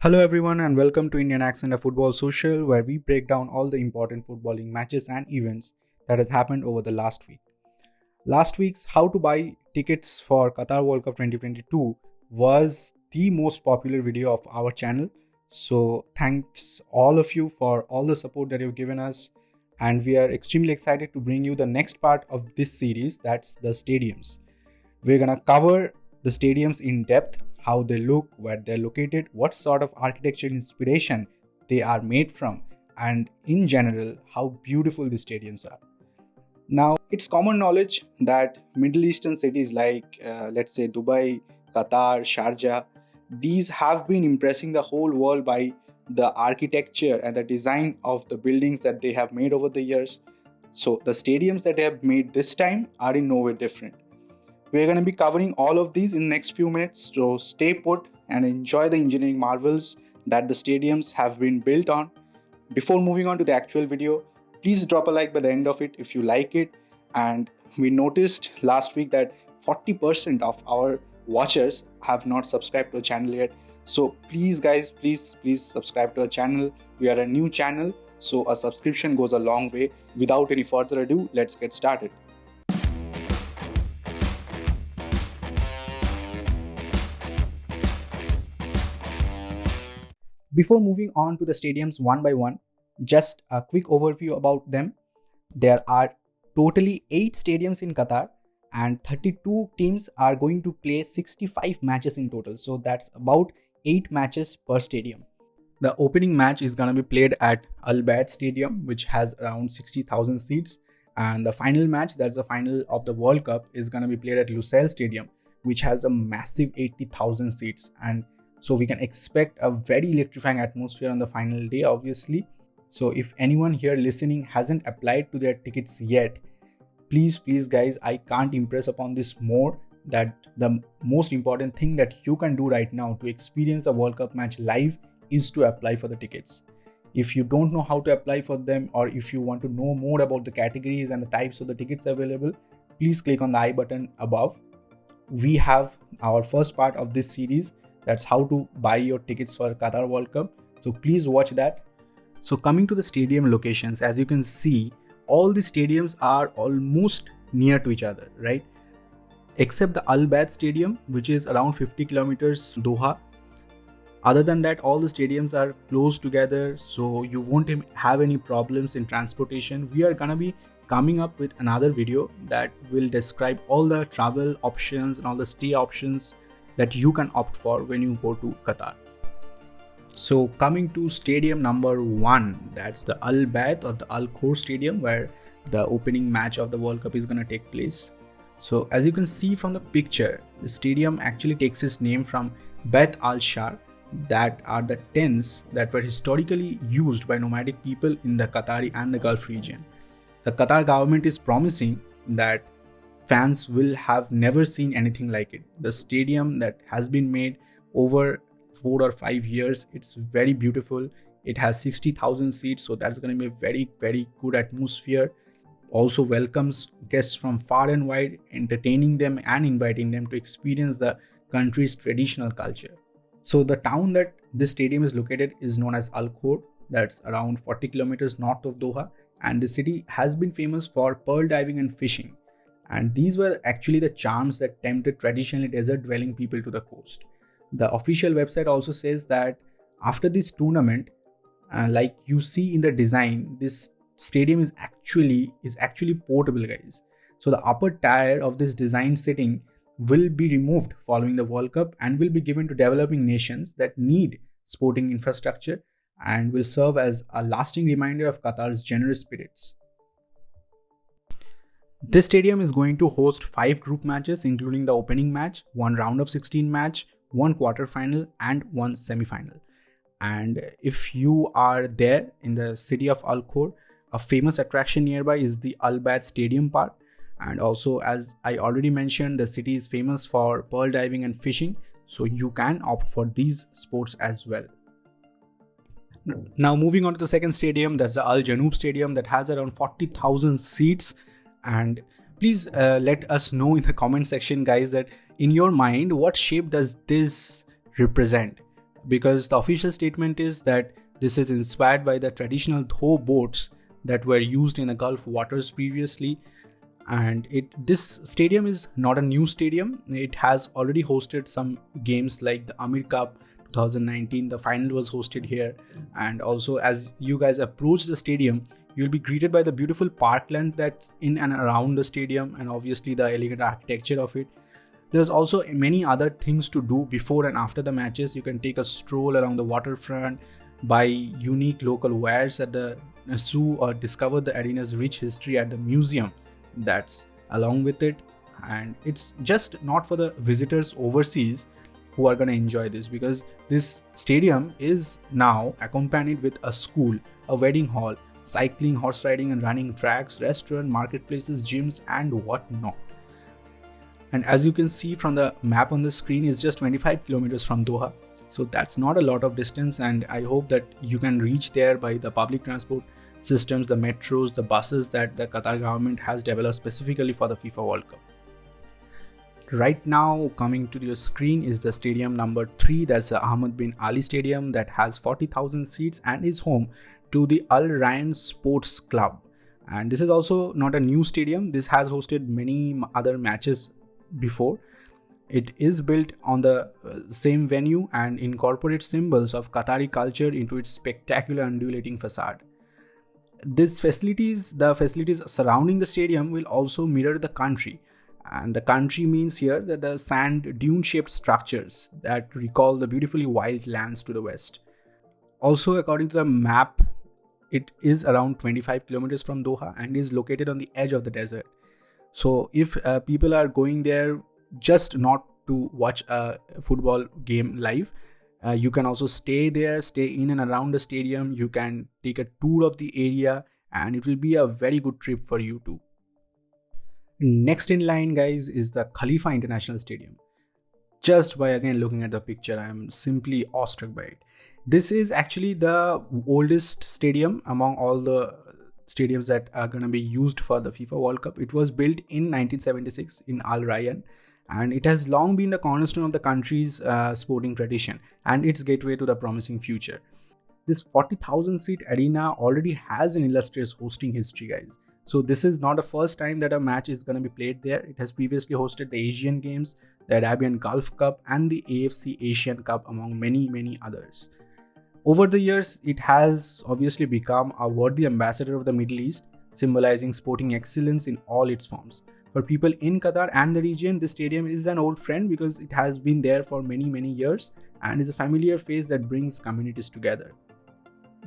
Hello everyone and welcome to Indian Accent, a football social where we break down all the important footballing matches and events that has happened over the last week. Last week's how to buy tickets for Qatar World Cup 2022 was the most popular video of our channel. So thanks all of you for all the support that you've given us, and we are extremely excited to bring you the next part of this series, that's the stadiums. We're gonna cover the stadiums in depth, how they look, where they're located, what sort of architectural inspiration they are made from, and in general, how beautiful the stadiums are. Now, it's common knowledge that Middle Eastern cities like, let's say, Dubai, Qatar, Sharjah, these have been impressing the whole world by the architecture and the design of the buildings that they have made over the years. So, the stadiums that they have made this time are in no way different. We're going to be covering all of these in the next few minutes, so stay put and enjoy the engineering marvels that the stadiums have been built on. Before moving on to the actual video, please drop a like by the end of it if you like it. And we noticed last week that 40% of our watchers have not subscribed to the channel yet. So please guys, please subscribe to our channel. We are a new channel, so a subscription goes a long way. Without any further ado, let's get started. Before moving on to the stadiums one by one, just a quick overview about them. There are totally 8 stadiums in Qatar and 32 teams are going to play 65 matches in total. So that's about 8 matches per stadium. The opening match is going to be played at Al Bayt Stadium, which has around 60,000 seats. And the final match, that's the final of the World Cup, is going to be played at Lusail Stadium, which has a massive 80,000 seats. And so we can expect a very electrifying atmosphere on the final day, obviously. So if anyone here listening hasn't applied to their tickets yet, please guys, I can't impress upon this more that the most important thing that you can do right now to experience a World Cup match live is to apply for the tickets. If you don't know how to apply for them, or if you want to know more about the categories and the types of the tickets available, please click on the I button above. We have our first part of this series, that's how to buy your tickets for Qatar World Cup. So please watch that. So coming to the stadium locations, as you can see, all the stadiums are almost near to each other, right? Except the Al Bayt Stadium, which is around 50 kilometers Doha. Other than that, all the stadiums are close together, so you won't have any problems in transportation. We are gonna be coming up with another video that will describe all the travel options and all the stay options that you can opt for when you go to Qatar. So coming to stadium number 1, that's the Al Bayt or the Al Khor Stadium, where the opening match of the World Cup is going to take place. So as you can see from the picture, the stadium actually takes its name from Bayt al-Shar, that are the tents that were historically used by nomadic people in the Qatari and the Gulf region. The Qatar government is promising that fans will have never seen anything like it. The stadium that has been made over 4 or 5 years, it's very beautiful. It has 60,000 seats, so that's going to be a very good atmosphere. Also welcomes guests from far and wide, entertaining them and inviting them to experience the country's traditional culture. So the town that this stadium is located is known as Al Khor. That's around 40 kilometers north of Doha, and the city has been famous for pearl diving and fishing. And these were actually the charms that tempted traditionally desert-dwelling people to the coast. The official website also says that after this tournament, like you see in the design, this stadium is actually portable, guys. So the upper tier of this design setting will be removed following the World Cup and will be given to developing nations that need sporting infrastructure, and will serve as a lasting reminder of Qatar's generous spirits. This stadium is going to host 5 group matches, including the opening match, 1 round of 16 match, 1 quarter-final and 1 semi-final. And if you are there in the city of Al Khor, a famous attraction nearby is the Al Bayt Stadium part. And also, as I already mentioned, the city is famous for pearl diving and fishing, so you can opt for these sports as well. Now moving on to the second stadium, that's the Al Janoub Stadium, that has around 40,000 seats. And please let us know in the comment section, guys, that in your mind, what shape does this represent? because the official statement is that this is inspired by the traditional dhow boats that were used in the Gulf waters previously. And this stadium is not a new stadium. It has already hosted some games like the Amir Cup 2019. The final was hosted here. And also, as you guys approach the stadium, you'll be greeted by the beautiful parkland that's in and around the stadium, and obviously the elegant architecture of it. There's also many other things to do before and after the matches. You can take a stroll along the waterfront, buy unique local wares at the zoo, or discover the arena's rich history at the museum that's along with it. And it's just not for the visitors overseas who are going to enjoy this, because this stadium is now accompanied with a school, a wedding hall, cycling, horse riding and running tracks, restaurant, marketplaces, gyms and whatnot. And as you can see from the map on the screen, it's just 25 kilometers from Doha. So that's not a lot of distance, and I hope that you can reach there by the public transport systems, the metros, the buses that the Qatar government has developed specifically for the FIFA World Cup. Right now, coming to your screen is the stadium number 3. That's the Ahmed bin Ali Stadium that has 40,000 seats and is home to the Al Rayyan Sports Club. And this is also not a new stadium. This has hosted many other matches before. It is built on the same venue and incorporates symbols of Qatari culture into its spectacular undulating facade. The facilities surrounding the stadium will also mirror the country, and the country means here that the sand dune-shaped structures that recall the beautifully wild lands to the west. Also, according to the map, it is around 25 kilometers from Doha and is located on the edge of the desert. So if people are going there just not to watch a football game live, you can also stay there, stay in and around the stadium. You can take a tour of the area and it will be a very good trip for you too. Next in line, guys, is the Khalifa International Stadium. Just by again looking at the picture, I am simply awestruck by it. This is actually the oldest stadium among all the stadiums that are going to be used for the FIFA World Cup. It was built in 1976 in Al Rayyan, and it has long been the cornerstone of the country's sporting tradition and its gateway to the promising future. This 40,000 seat arena already has an illustrious hosting history, guys. So this is not the first time that a match is going to be played there. It has previously hosted the Asian Games, the Arabian Gulf Cup and the AFC Asian Cup, among many others. Over the years, it has obviously become a worthy ambassador of the Middle East, symbolizing sporting excellence in all its forms. For people in Qatar and the region, this stadium is an old friend because it has been there for many years and is a familiar face that brings communities together.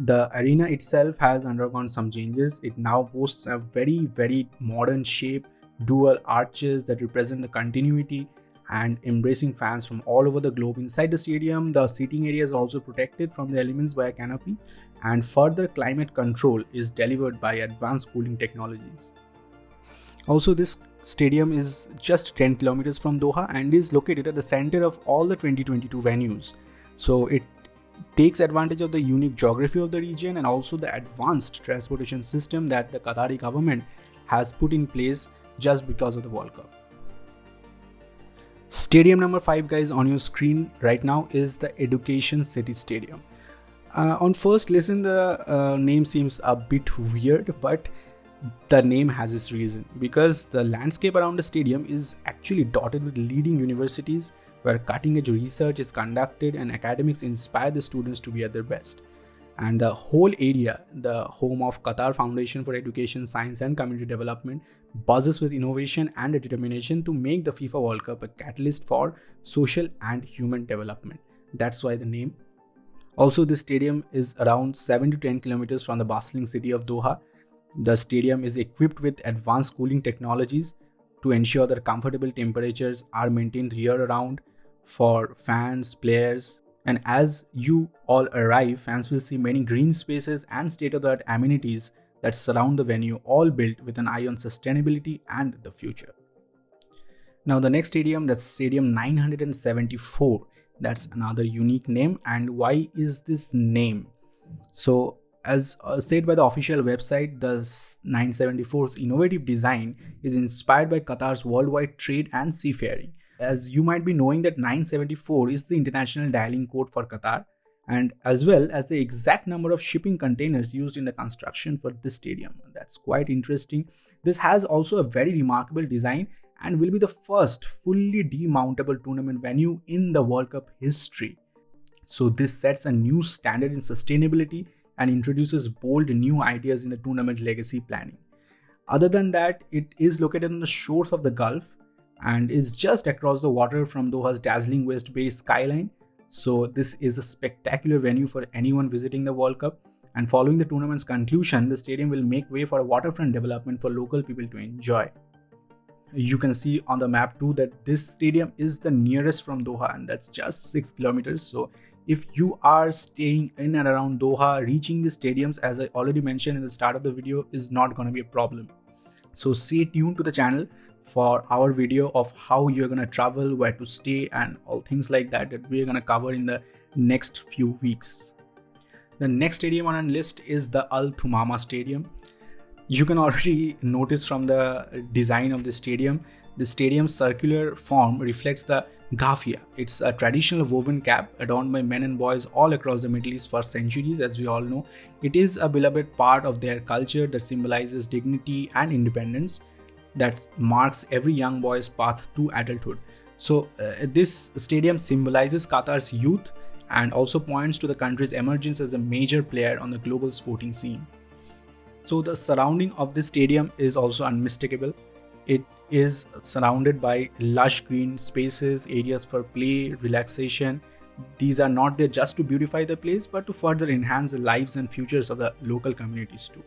The arena itself has undergone some changes. It now boasts a very modern shape, dual arches that represent the continuity and embracing fans from all over the globe. Inside the stadium, the seating area is also protected from the elements by a canopy, and further climate control is delivered by advanced cooling technologies. Also, this stadium is just 10 kilometers from Doha and is located at the center of all the 2022 venues. So it takes advantage of the unique geography of the region and also the advanced transportation system that the Qatari government has put in place just because of the World Cup. Stadium number 5, guys, on your screen right now is the Education City Stadium. On first listen, the name seems a bit weird, but the name has its reason, because the landscape around the stadium is actually dotted with leading universities where cutting-edge research is conducted and academics inspire the students to be at their best. And the whole area, the home of Qatar Foundation for Education, Science and Community Development, buzzes with innovation and a determination to make the FIFA World Cup a catalyst for social and human development. That's why the name. Also, this stadium is around 7 to 10 kilometers from the bustling city of Doha. The stadium is equipped with advanced cooling technologies to ensure that comfortable temperatures are maintained year-round for fans, players. And as you all arrive, fans will see many green spaces and state-of-the-art amenities that surround the venue, all built with an eye on sustainability and the future. Now the next stadium, that's Stadium 974. That's another unique name. And why is this name? So as said by the official website, the 974's innovative design is inspired by Qatar's worldwide trade and seafaring. As you might be knowing that 974 is the international dialing code for Qatar, and as well as the exact number of shipping containers used in the construction for this stadium. That's quite interesting. This has also a very remarkable design and will be the first fully demountable tournament venue in the World Cup history. So this sets a new standard in sustainability and introduces bold new ideas in the tournament legacy planning. Other than that, it is located on the shores of the Gulf and is just across the water from Doha's dazzling West Bay skyline. So this is a spectacular venue for anyone visiting the World Cup. And following the tournament's conclusion, the stadium will make way for a waterfront development for local people to enjoy. You can see on the map too that this stadium is the nearest from Doha, and that's just 6 kilometers. So if you are staying in and around Doha, reaching the stadiums, as I already mentioned in the start of the video, is not going to be a problem. So stay tuned to the channel for our video of how you're going to travel, where to stay, and all things like that we're going to cover in the next few weeks. The next stadium on our list is the Al Thumama Stadium. You can already notice from the design of the stadium's circular form reflects the Ghafia. It's a traditional woven cap adorned by men and boys all across the Middle East for centuries, as we all know. It is a beloved part of their culture that symbolizes dignity and independence that marks every young boy's path to adulthood. So this stadium symbolizes Qatar's youth and also points to the country's emergence as a major player on the global sporting scene. So the surrounding of this stadium is also unmistakable. It is surrounded by lush green spaces, areas for play, relaxation. These are not there just to beautify the place, but to further enhance the lives and futures of the local communities too.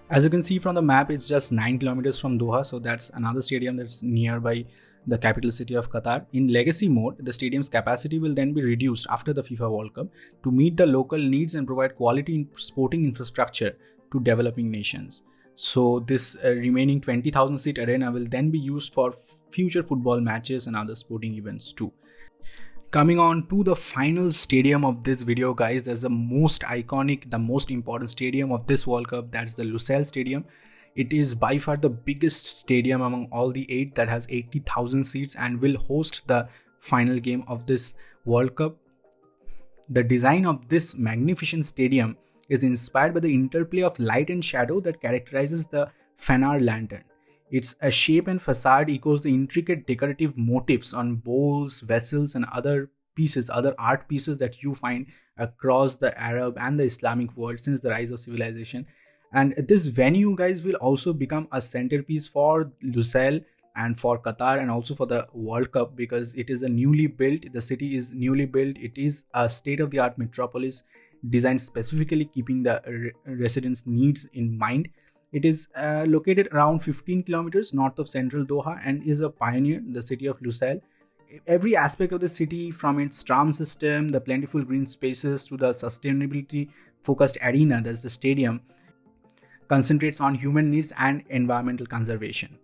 As you can see from the map, it's just 9 kilometers from Doha, so that's another stadium that's nearby the capital city of Qatar. In legacy mode, the stadium's capacity will then be reduced after the FIFA World Cup to meet the local needs and provide quality sporting infrastructure to developing nations. So this remaining 20,000 seat arena will then be used for future football matches and other sporting events too. Coming on to the final stadium of this video, guys, there's the most iconic, the most important stadium of this World Cup. That's the Lusail Stadium. It is by far the biggest stadium among all the 8 that has 80,000 seats and will host the final game of this World Cup. The design of this magnificent stadium is inspired by the interplay of light and shadow that characterizes the Fanar lantern. Its shape and facade echoes the intricate decorative motifs on bowls, vessels, and other art pieces that you find across the Arab and the Islamic world since the rise of civilization. And this venue, guys, will also become a centerpiece for Lusail and for Qatar and also for the World Cup, because it is a newly built, the city is newly built. It is a state-of-the-art metropolis designed specifically keeping the residents' needs in mind. It is located around 15 kilometers north of central Doha and is a pioneer in the city of Lusail. Every aspect of the city, from its tram system, the plentiful green spaces, to the sustainability-focused arena, that's the stadium, concentrates on human needs and environmental conservation.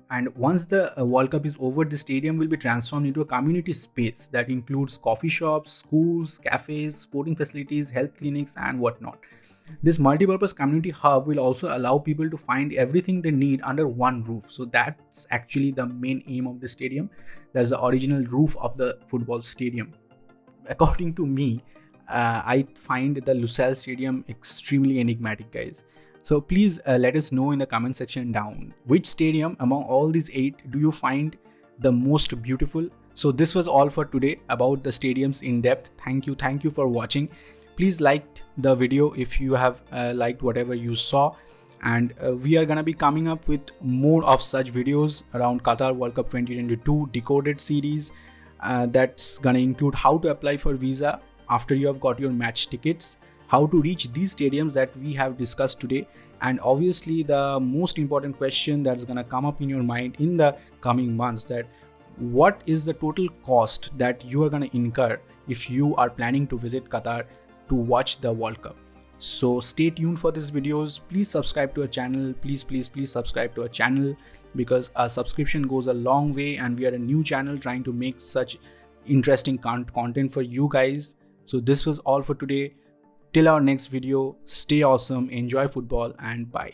And once the World Cup is over, the stadium will be transformed into a community space that includes coffee shops, schools, cafes, sporting facilities, health clinics, and whatnot. This multi-purpose community hub will also allow people to find everything they need under one roof. So that's actually the main aim of the stadium. That's the original roof of the football stadium. According to me, I find the Lusail Stadium extremely enigmatic, guys. So please let us know in the comment section down, which stadium among all these 8 do you find the most beautiful? So this was all for today about the stadiums in depth. Thank you for watching. Please like the video if you have liked whatever you saw, and we are gonna be coming up with more of such videos around Qatar World Cup 2022 Decoded series. That's gonna include how to apply for visa after you have got your match tickets, how to reach these stadiums that we have discussed today, and obviously the most important question that's gonna come up in your mind in the coming months, that what is the total cost that you are gonna incur if you are planning to visit Qatar to watch the World Cup. So stay tuned for these videos. Please subscribe to our channel. Please subscribe to our channel, because a subscription goes a long way, and we are a new channel trying to make such interesting content for you guys. So this was all for today. Till our next video, stay awesome, enjoy football, and bye.